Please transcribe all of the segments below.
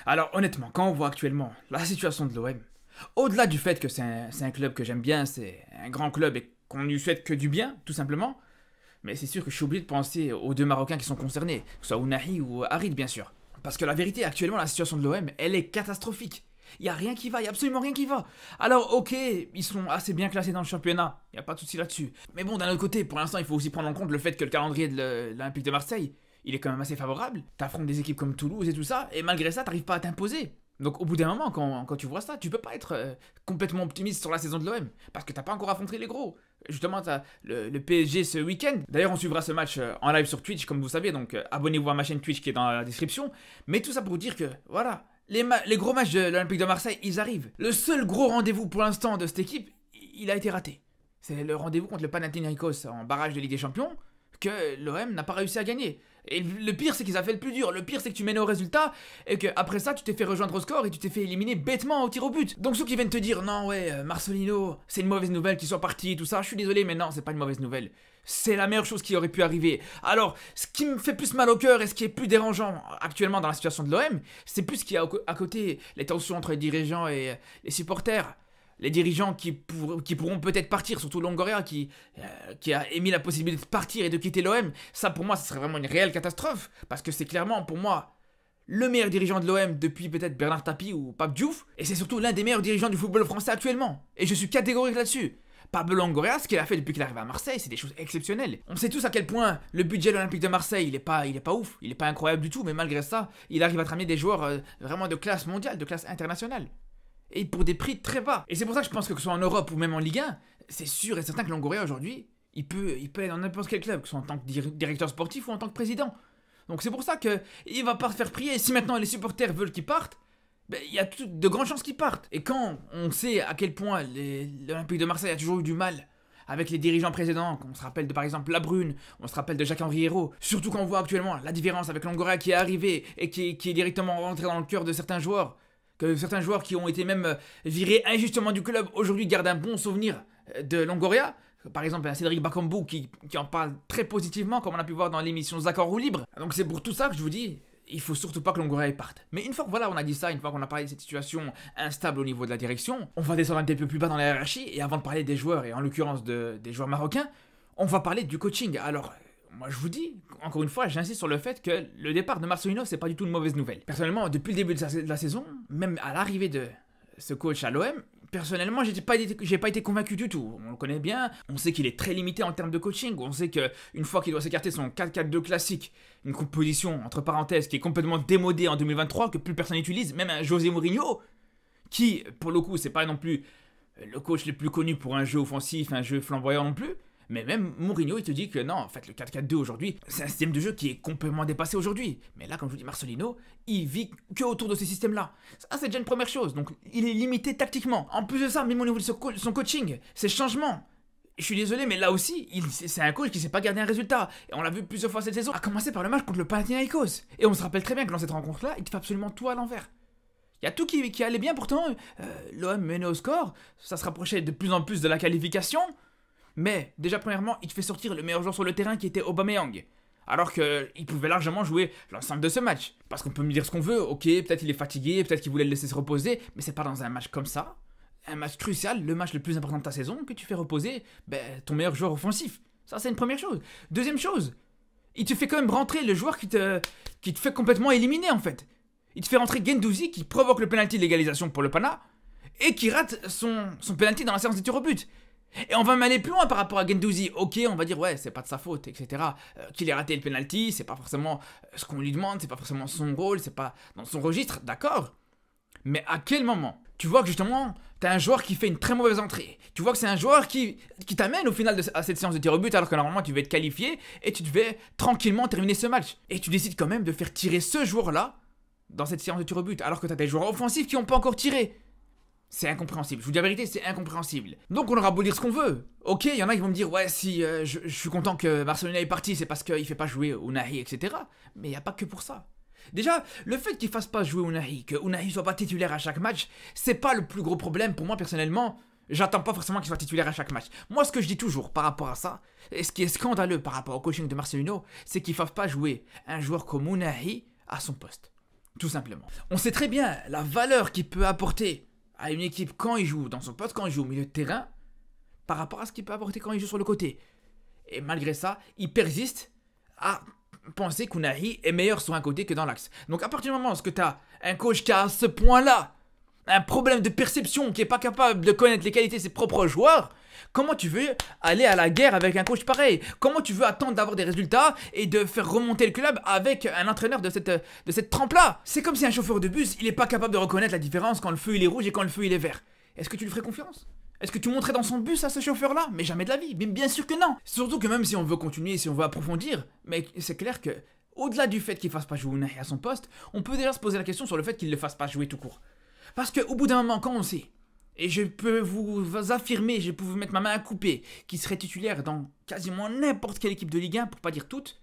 Alors honnêtement, quand on voit actuellement la situation de l'OM, au-delà du fait que c'est un club que j'aime bien, c'est un grand club et qu'on ne lui souhaite que du bien, tout simplement, mais c'est sûr que je suis obligé de penser aux deux Marocains qui sont concernés, que ce soit Ounahi ou Harid bien sûr. Parce que la vérité, actuellement, la situation de l'OM, elle est catastrophique. Il n'y a rien qui va, il n'y a absolument rien qui va. Alors ok, ils sont assez bien classés dans le championnat, il n'y a pas de souci là-dessus. Mais bon, d'un autre côté, pour l'instant, il faut aussi prendre en compte le fait que le calendrier de l'Olympique de Marseille, il est quand même assez favorable. T'affrontes des équipes comme Toulouse et tout ça, et malgré ça, t'arrives pas à t'imposer. Donc au bout d'un moment, quand tu vois ça, tu peux pas être complètement optimiste sur la saison de l'OM, parce que t'as pas encore affronté les gros. Justement, t'as le PSG ce week-end. D'ailleurs, on suivra ce match en live sur Twitch, comme vous savez, donc abonnez-vous à ma chaîne Twitch qui est dans la description. Mais tout ça pour vous dire que, voilà, les gros matchs de l'Olympique de Marseille, ils arrivent. Le seul gros rendez-vous pour l'instant de cette équipe, il a été raté. C'est le rendez-vous contre le Panathinaikos en barrage de Ligue des Champions, que l'OM n'a pas réussi à gagner. Et le pire, c'est qu'ils ont fait le plus dur. Le pire, c'est que tu mènes au résultat et qu'après ça, tu t'es fait rejoindre au score et tu t'es fait éliminer bêtement au tir au but. Donc ceux qui viennent te dire non, ouais, Marcelino, c'est une mauvaise nouvelle qu'il soit parti, tout ça, je suis désolé, mais non, c'est pas une mauvaise nouvelle. C'est la meilleure chose qui aurait pu arriver. Alors, ce qui me fait plus mal au cœur et ce qui est plus dérangeant actuellement dans la situation de l'OM, c'est plus qu'il y a à côté les tensions entre les dirigeants et les supporters. Les dirigeants qui pourront peut-être partir, surtout Longoria qui a émis la possibilité de partir et de quitter l'OM, ça pour moi, ça serait vraiment une réelle catastrophe, parce que c'est clairement pour moi le meilleur dirigeant de l'OM depuis peut-être Bernard Tapie ou Pape Diouf, et c'est surtout l'un des meilleurs dirigeants du football français actuellement, et je suis catégorique là-dessus. Pablo Longoria, ce qu'il a fait depuis qu'il est arrivé à Marseille, c'est des choses exceptionnelles. On sait tous à quel point le budget de l'Olympique de Marseille, il est pas ouf, il est pas incroyable du tout, mais malgré ça, il arrive à te ramener des joueurs vraiment de classe mondiale, de classe internationale. Et pour des prix très bas. Et c'est pour ça que je pense que ce soit en Europe ou même en Ligue 1, c'est sûr et certain que Longoria aujourd'hui, il peut aller dans n'importe quel club, que ce soit en tant que directeur sportif ou en tant que président. Donc c'est pour ça qu'il va pas se faire prier. Si maintenant les supporters veulent qu'il parte, ben, il y a de grandes chances qu'ils partent. Et quand on sait à quel point l'Olympique de Marseille a toujours eu du mal avec les dirigeants précédents, on se rappelle de par exemple Labrune, on se rappelle de Jacques-Henri Hérault, surtout quand on voit actuellement la différence avec Longoria qui est arrivé et qui est directement rentré dans le cœur de certains joueurs, que certains joueurs qui ont été même virés injustement du club aujourd'hui gardent un bon souvenir de Longoria. Par exemple, Cédric Bakambu qui en parle très positivement, comme on a pu voir dans l'émission Zaccord ou Libre. Donc c'est pour tout ça que je vous dis, il faut surtout pas que Longoria parte. Mais une fois que voilà, on a dit ça, une fois qu'on a parlé de cette situation instable au niveau de la direction, on va descendre un petit peu plus bas dans la hiérarchie, et avant de parler des joueurs, et en l'occurrence des joueurs marocains, on va parler du coaching. Alors, moi je vous dis, encore une fois, j'insiste sur le fait que le départ de Marcelino, c'est pas du tout une mauvaise nouvelle. Personnellement, depuis le début de la saison, même à l'arrivée de ce coach à l'OM, personnellement, j'ai pas été convaincu du tout. On le connaît bien, on sait qu'il est très limité en termes de coaching, on sait qu'une fois qu'il doit s'écarter son 4-4-2 classique, une composition entre parenthèses qui est complètement démodée en 2023, que plus personne n'utilise, même un José Mourinho, qui, pour le coup, c'est pas non plus le coach le plus connu pour un jeu offensif, un jeu flamboyant non plus. Mais même Mourinho, il te dit que non, en fait, le 4-4-2 aujourd'hui, c'est un système de jeu qui est complètement dépassé aujourd'hui. Mais là, comme je vous dis, Marcelino, il vit que autour de ces systèmes-là. Ça, c'est déjà une première chose. Donc, il est limité tactiquement. En plus de ça, même au niveau de son coaching, ses changements. Je suis désolé, mais là aussi, c'est un coach qui ne sait pas garder un résultat. Et on l'a vu plusieurs fois cette saison, à commencer par le match contre le Panathinaikos. Et on se rappelle très bien que dans cette rencontre-là, il fait absolument tout à l'envers. Il y a tout qui allait bien, pourtant, l'OM menait au score, ça se rapprochait de plus en plus de la qualification. Mais, déjà premièrement, il te fait sortir le meilleur joueur sur le terrain qui était Aubameyang. Alors qu'il pouvait largement jouer l'ensemble de ce match. Parce qu'on peut me dire ce qu'on veut, ok, peut-être il est fatigué, peut-être qu'il voulait le laisser se reposer, mais c'est pas dans un match comme ça, un match crucial, le match le plus important de ta saison, que tu fais reposer ton meilleur joueur offensif. Ça, c'est une première chose. Deuxième chose, il te fait quand même rentrer le joueur qui te fait complètement éliminer en fait. Il te fait rentrer Guendouzi qui provoque le penalty de l'égalisation pour le Pana, et qui rate son penalty dans la séance des tirs au but. Et on va même aller plus loin par rapport à Guendouzi. Ok, on va dire ouais, c'est pas de sa faute, etc. Qu'il ait raté le penalty, c'est pas forcément ce qu'on lui demande, c'est pas forcément son rôle, c'est pas dans son registre, d'accord. Mais à quel moment tu vois que justement, t'as un joueur qui fait une très mauvaise entrée. Tu vois que c'est un joueur qui t'amène au final à cette séance de tir au but, alors que normalement tu devais être qualifié et tu devais tranquillement terminer ce match. Et tu décides quand même de faire tirer ce joueur-là dans cette séance de tir au but, alors que t'as des joueurs offensifs qui n'ont pas encore tiré. C'est incompréhensible, je vous dis la vérité, c'est incompréhensible. Donc on aura beau dire ce qu'on veut. Ok, il y en a qui vont me dire, ouais, si je suis content que Marcelino est parti, c'est parce qu'il fait pas jouer Ounahi, etc. Mais il n'y a pas que pour ça. Déjà, le fait qu'il fasse pas jouer Ounahi, que Ounahi soit pas titulaire à chaque match, c'est pas le plus gros problème pour moi personnellement. J'attends pas forcément qu'il soit titulaire à chaque match. Moi, ce que je dis toujours par rapport à ça, et ce qui est scandaleux par rapport au coaching de Marcelino, c'est qu'il fasse pas jouer un joueur comme Ounahi à son poste. tout simplement. On sait très bien la valeur qu'il peut apporter à une équipe quand il joue dans son poste, quand il joue au milieu de terrain, par rapport à ce qu'il peut apporter quand il joue sur le côté. Et malgré ça, il persiste à penser qu'Unai est meilleur sur un côté que dans l'axe. Donc à partir du moment où tu as un coach qui a à ce point-là un problème de perception, qui n'est pas capable de connaître les qualités de ses propres joueurs, comment tu veux aller à la guerre avec un coach pareil? Comment tu veux attendre d'avoir des résultats et de faire remonter le club avec un entraîneur de cette trempe-là? C'est comme si un chauffeur de bus, il n'est pas capable de reconnaître la différence quand le feu il est rouge et quand le feu il est vert. Est-ce que tu lui ferais confiance? Est-ce que tu monterais dans son bus à ce chauffeur-là? Mais jamais de la vie, mais bien sûr que non. Surtout que même si on veut continuer, si on veut approfondir, mais c'est clair que, au-delà du fait qu'il ne fasse pas jouer Unai à son poste, on peut déjà se poser la question sur le fait qu'il ne le fasse pas jouer tout court. Parce qu'au bout d'un moment, quand on sait, et je peux vous affirmer, je peux vous mettre ma main à couper, qu'il serait titulaire dans quasiment n'importe quelle équipe de Ligue 1, pour pas dire toutes,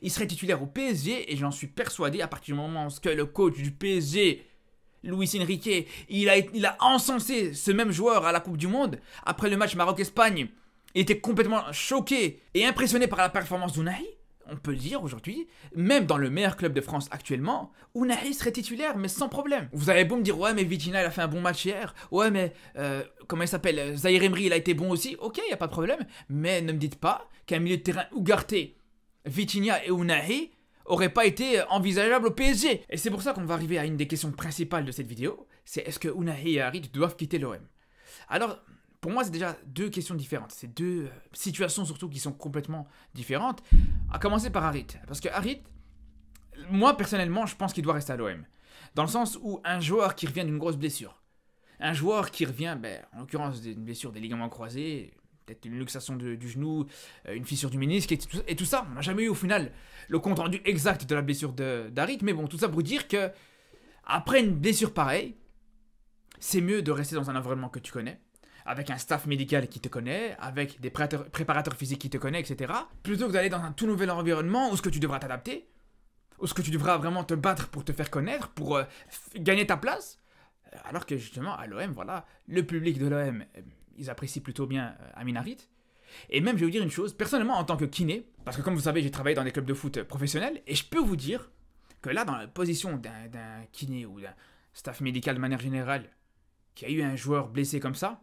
il serait titulaire au PSG, et j'en suis persuadé, à partir du moment où le coach du PSG, Luis Enrique, il a encensé ce même joueur à la Coupe du Monde, après le match Maroc-Espagne, il était complètement choqué et impressionné par la performance d'Unai. On peut le dire aujourd'hui, même dans le meilleur club de France actuellement, Unai serait titulaire, mais sans problème. Vous avez beau me dire, ouais, mais Vitinha, il a fait un bon match hier. Ouais, mais, comment il s'appelle, Zahir Emery, il a été bon aussi. Ok, il n'y a pas de problème. Mais ne me dites pas qu'un milieu de terrain Ugarte, Vitinha et Unai aurait pas été envisageable au PSG. Et c'est pour ça qu'on va arriver à une des questions principales de cette vidéo, c'est est-ce que Unai et Harit doivent quitter l'OM? Alors, pour moi, c'est déjà deux questions différentes. C'est deux situations surtout qui sont complètement différentes. À commencer par Harit. Parce que Harit, moi personnellement, je pense qu'il doit rester à l'OM. Dans le sens où un joueur qui revient d'une grosse blessure, un joueur qui revient, en l'occurrence d'une blessure des ligaments croisés, peut-être une luxation du genou, une fissure du ménisque et tout ça, on n'a jamais eu au final le compte rendu exact de la blessure d'Harit. Mais bon, tout ça pour dire que après une blessure pareille, c'est mieux de rester dans un environnement que tu connais, avec un staff médical qui te connaît, avec des préparateurs physiques qui te connaissent, etc. Plutôt que d'aller dans un tout nouvel environnement où ce que tu devras t'adapter, où ce que tu devras vraiment te battre pour te faire connaître, pour gagner ta place. Alors que justement, à l'OM, voilà, le public de l'OM, ils apprécient plutôt bien Amin Harit. Et même, je vais vous dire une chose, personnellement, en tant que kiné, parce que comme vous savez, j'ai travaillé dans des clubs de foot professionnels, et je peux vous dire que là, dans la position d'un kiné ou d'un staff médical de manière générale, qui a eu un joueur blessé comme ça,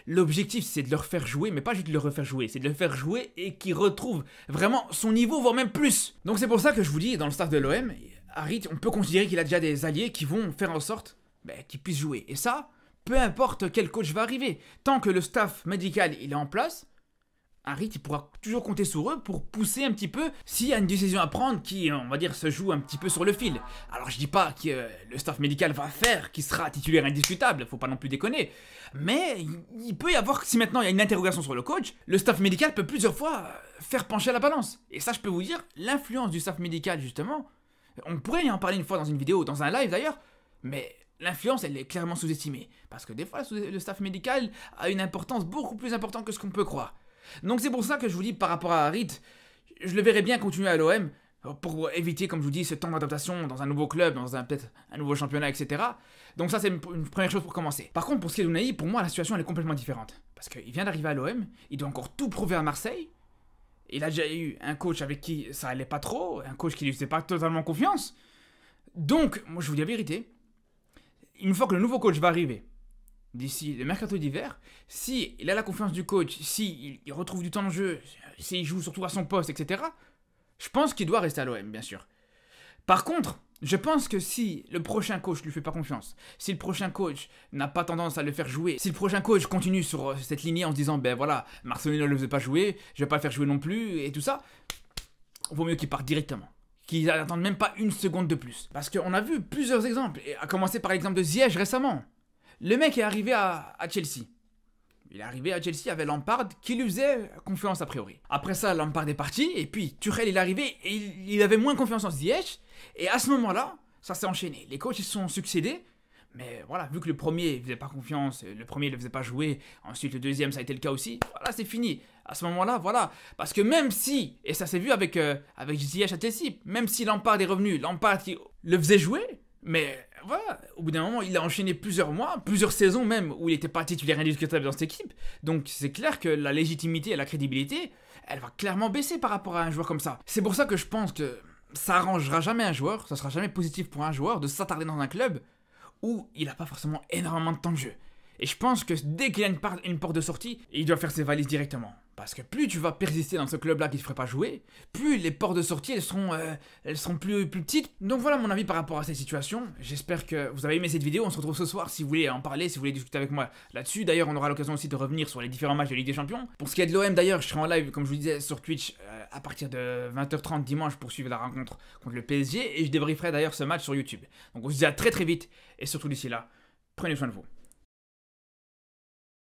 l'objectif, c'est de le refaire jouer, mais pas juste de le refaire jouer, c'est de le faire jouer et qu'il retrouve vraiment son niveau, voire même plus. Donc c'est pour ça que je vous dis, dans le staff de l'OM, Harit, on peut considérer qu'il a déjà des alliés qui vont faire en sorte qu'il puisse jouer. Et ça, peu importe quel coach va arriver. Tant que le staff médical il est en place, Harit, il pourra toujours compter sur eux pour pousser un petit peu s'il y a une décision à prendre qui, on va dire, se joue un petit peu sur le fil. Alors je dis pas que le staff médical va faire qu'il sera titulaire indiscutable, faut pas non plus déconner. Mais il peut y avoir, si maintenant il y a une interrogation sur le coach, le staff médical peut plusieurs fois faire pencher la balance. Et ça, je peux vous dire, l'influence du staff médical, justement, on pourrait y en parler une fois dans une vidéo, dans un live d'ailleurs, mais l'influence, elle est clairement sous-estimée. Parce que des fois, le staff médical a une importance beaucoup plus importante que ce qu'on peut croire. Donc c'est pour ça que je vous dis par rapport à Harit, je le verrais bien continuer à l'OM pour éviter, comme je vous dis, ce temps d'adaptation dans un nouveau club, dans peut-être un nouveau championnat, etc. Donc ça c'est une première chose pour commencer. Par contre pour ce qui est d'Unai, pour moi la situation elle est complètement différente. Parce qu'il vient d'arriver à l'OM, il doit encore tout prouver à Marseille. Il a déjà eu un coach avec qui ça allait pas trop, un coach qui lui faisait pas totalement confiance. Donc, moi je vous dis la vérité, une fois que le nouveau coach va arriver, d'ici le mercato d'hiver, si il a la confiance du coach, si il retrouve du temps de jeu, s'il joue surtout à son poste, etc., je pense qu'il doit rester à l'OM, bien sûr. Par contre, je pense que si le prochain coach lui fait pas confiance, si le prochain coach n'a pas tendance à le faire jouer, si le prochain coach continue sur cette lignée en se disant, voilà, Marcelino ne le faisait pas jouer, je vais pas le faire jouer non plus, et tout ça, vaut mieux qu'il parte directement. Qu'ils n'attendent même pas une seconde de plus. Parce qu'on a vu plusieurs exemples, et à commencer par l'exemple de Ziyech récemment. Le mec est arrivé à Chelsea. Il est arrivé à Chelsea avec Lampard qui lui faisait confiance a priori. Après ça, Lampard est parti et puis Tuchel il est arrivé et il avait moins confiance en Ziyech. Et à ce moment-là, ça s'est enchaîné. Les coachs ils se sont succédés. Mais voilà, vu que le premier ne faisait pas confiance, le premier ne le faisait pas jouer, ensuite le deuxième ça a été le cas aussi, voilà c'est fini. À ce moment-là, voilà. Parce que même si, et ça s'est vu avec Ziyech à Chelsea, même si Lampard est revenu, Lampard qui le faisait jouer, mais voilà, au bout d'un moment, il a enchaîné plusieurs mois, plusieurs saisons même, où il n'était pas titulaire indiscutable dans cette équipe. Donc c'est clair que la légitimité et la crédibilité, elle va clairement baisser par rapport à un joueur comme ça. C'est pour ça que je pense que ça arrangera jamais un joueur, ça sera jamais positif pour un joueur de s'attarder dans un club où il n'a pas forcément énormément de temps de jeu. Et je pense que dès qu'il y a une porte de sortie, il doit faire ses valises directement. Parce que plus tu vas persister dans ce club-là qui ne te ferait pas jouer, plus les portes de sortie elles seront plus petites. Donc voilà mon avis par rapport à cette situation. J'espère que vous avez aimé cette vidéo. On se retrouve ce soir si vous voulez en parler, si vous voulez discuter avec moi là-dessus. D'ailleurs, on aura l'occasion aussi de revenir sur les différents matchs de Ligue des Champions. Pour ce qui est de l'OM d'ailleurs, je serai en live, comme je vous disais, sur Twitch à partir de 20h30 dimanche pour suivre la rencontre contre le PSG. Et je débrieferai d'ailleurs ce match sur YouTube. Donc on se dit à très vite. Et surtout d'ici là, prenez soin de vous.